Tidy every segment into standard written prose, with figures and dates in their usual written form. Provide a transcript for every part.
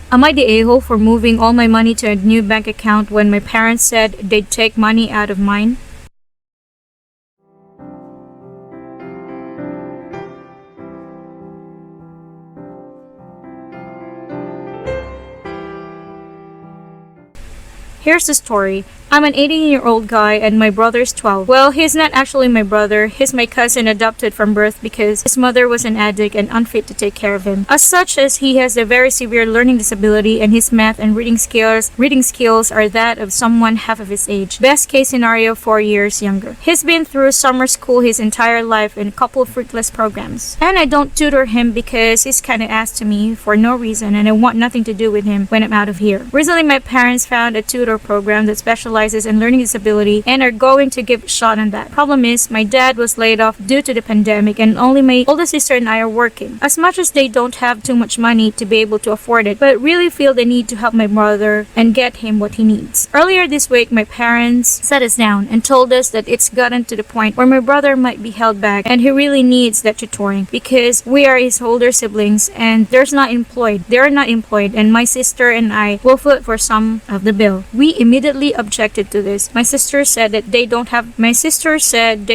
Am I the a-hole for moving all my money to a new bank account when my parents said they'd take money out of mine? Here's the story. I'm an 18-year-old guy and my brother's 12. Well, he's not actually my brother. He's my cousin adopted from birth because his mother was an addict and unfit to take care of him. As such, as he has a very severe learning disability and his math and reading skills are that of someone half of his age. Best case scenario, 4 years younger. He's been through summer school his entire life in a couple of fruitless programs. And I don't tutor him because he's kinda ass to me for no reason and I want nothing to do with him when I'm out of here. Recently, my parents found a tutor program that specializes in learning disability and are going to give a shot on that. Problem is, my dad was laid off due to the pandemic and only my oldest sister and I are working. As much as they don't have too much money to be able to afford it, but really feel the need to help my brother and get him what he needs. Earlier this week, my parents sat us down and told us that it's gotten to the point where my brother might be held back and he really needs that tutoring because we are his older siblings and they're not employed and my sister and I will foot for some of the bill. We immediately objected to this. My sister said they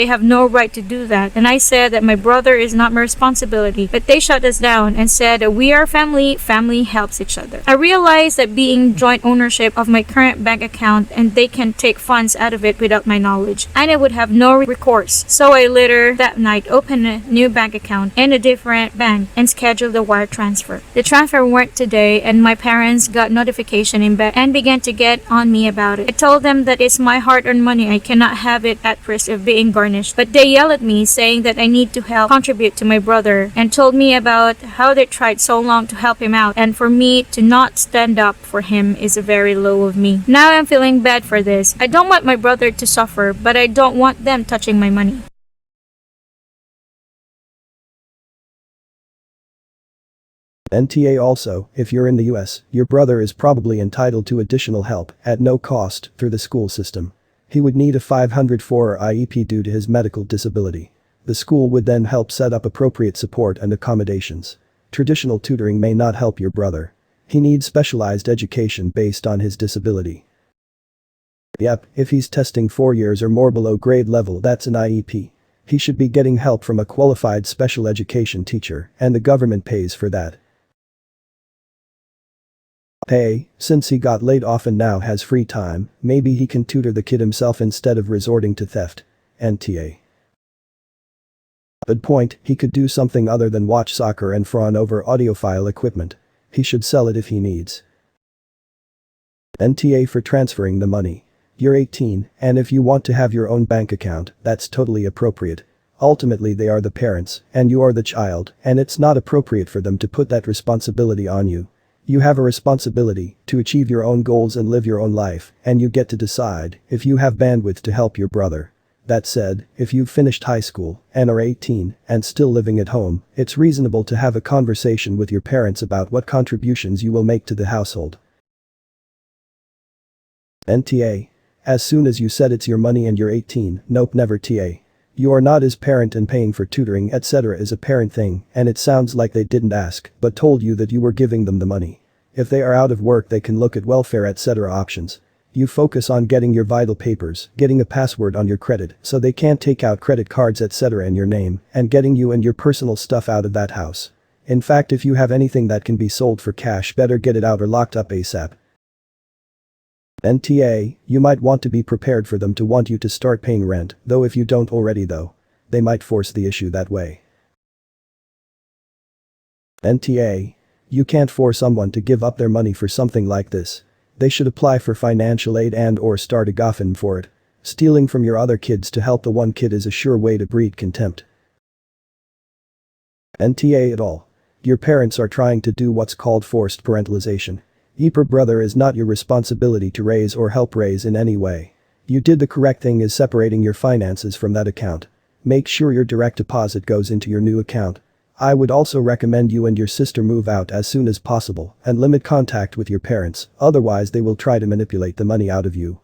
have no right to do that, and I said that my brother is not my responsibility, but they shut us down and said that we are family helps each other. I realized that being joint ownership of my current bank account and they can take funds out of it without my knowledge, and I would have no recourse. So I later that night opened a new bank account in a different bank and scheduled the wire transfer. The transfer went today and my parents got notification in bed and began to get on me about it. I told them that it's my hard-earned money. I cannot have it at risk of being garnished. But they yelled at me saying that I need to help contribute to my brother and told me about how they tried so long to help him out and for me to not stand up for him is very low of me. Now I'm feeling bad for this. I don't want my brother to suffer, but I don't want them touching my money. NTA also, if you're in the US, your brother is probably entitled to additional help, at no cost, through the school system. He would need a 504 IEP due to his medical disability. The school would then help set up appropriate support and accommodations. Traditional tutoring may not help your brother. He needs specialized education based on his disability. Yep, if he's testing 4 years or more below grade level, that's an IEP. He should be getting help from a qualified special education teacher, and the government pays for that. Hey, since he got laid off and now has free time, maybe he can tutor the kid himself instead of resorting to theft. NTA. Good point, he could do something other than watch soccer and fawn over audiophile equipment. He should sell it if he needs. NTA for transferring the money. You're 18, and if you want to have your own bank account, that's totally appropriate. Ultimately they are the parents, and you are the child, and it's not appropriate for them to put that responsibility on you. You have a responsibility to achieve your own goals and live your own life, and you get to decide if you have bandwidth to help your brother. That said, if you've finished high school and are 18 and still living at home, it's reasonable to have a conversation with your parents about what contributions you will make to the household. NTA. As soon as you said it's your money and you're 18, nope, never TA. You are not his parent and paying for tutoring etc. is a parent thing, and it sounds like they didn't ask but told you that you were giving them the money. If they are out of work they can look at welfare etc. options. You focus on getting your vital papers, getting a password on your credit so they can't take out credit cards etc. in your name, and getting you and your personal stuff out of that house. In fact, if you have anything that can be sold for cash, better get it out or locked up ASAP. NTA, you might want to be prepared for them to want you to start paying rent, though if you don't already though. They might force the issue that way. NTA. You can't force someone to give up their money for something like this. They should apply for financial aid and or start a GoFundMe for it. Stealing from your other kids to help the one kid is a sure way to breed contempt. NTA at all. Your parents are trying to do what's called forced parentalization. Your brother is not your responsibility to raise or help raise in any way. You did the correct thing is separating your finances from that account. Make sure your direct deposit goes into your new account. I would also recommend you and your sister move out as soon as possible and limit contact with your parents, otherwise they will try to manipulate the money out of you.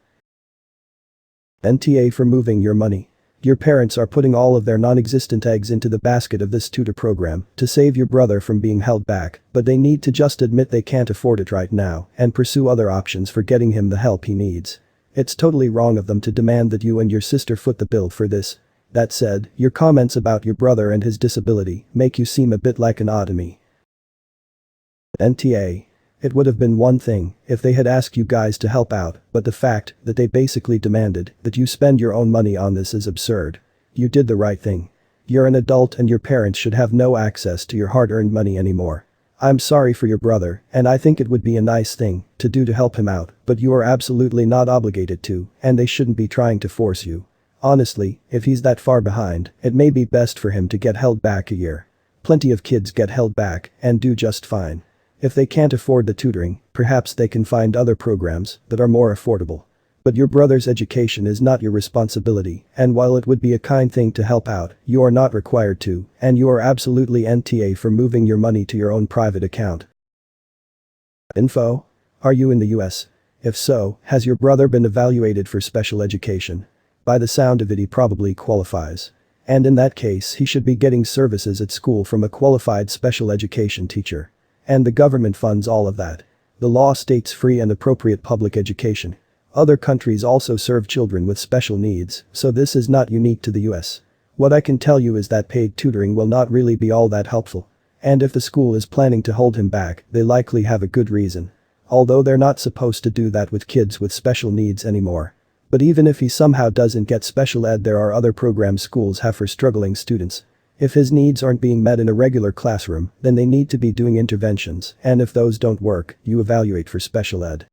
NTA for moving your money. Your parents are putting all of their non-existent eggs into the basket of this tutor program to save your brother from being held back, but they need to just admit they can't afford it right now and pursue other options for getting him the help he needs. It's totally wrong of them to demand that you and your sister foot the bill for this. That said, your comments about your brother and his disability make you seem a bit like an odd to me. NTA. It would have been one thing if they had asked you guys to help out, but the fact that they basically demanded that you spend your own money on this is absurd. You did the right thing. You're an adult and your parents should have no access to your hard-earned money anymore. I'm sorry for your brother, and I think it would be a nice thing to do to help him out, but you are absolutely not obligated to, and they shouldn't be trying to force you. Honestly, if he's that far behind, it may be best for him to get held back a year. Plenty of kids get held back and do just fine. If they can't afford the tutoring, perhaps they can find other programs that are more affordable. But your brother's education is not your responsibility, and while it would be a kind thing to help out, you are not required to, and you are absolutely NTA for moving your money to your own private account. Info? Are you in the US? If so, has your brother been evaluated for special education? By the sound of it, he probably qualifies. And in that case, he should be getting services at school from a qualified special education teacher. And the government funds all of that. The law states free and appropriate public education. Other countries also serve children with special needs, so this is not unique to the US. What I can tell you is that paid tutoring will not really be all that helpful. And if the school is planning to hold him back, they likely have a good reason. Although they're not supposed to do that with kids with special needs anymore. But even if he somehow doesn't get special ed, there are other programs schools have for struggling students. If his needs aren't being met in a regular classroom, then they need to be doing interventions, and if those don't work, you evaluate for special ed.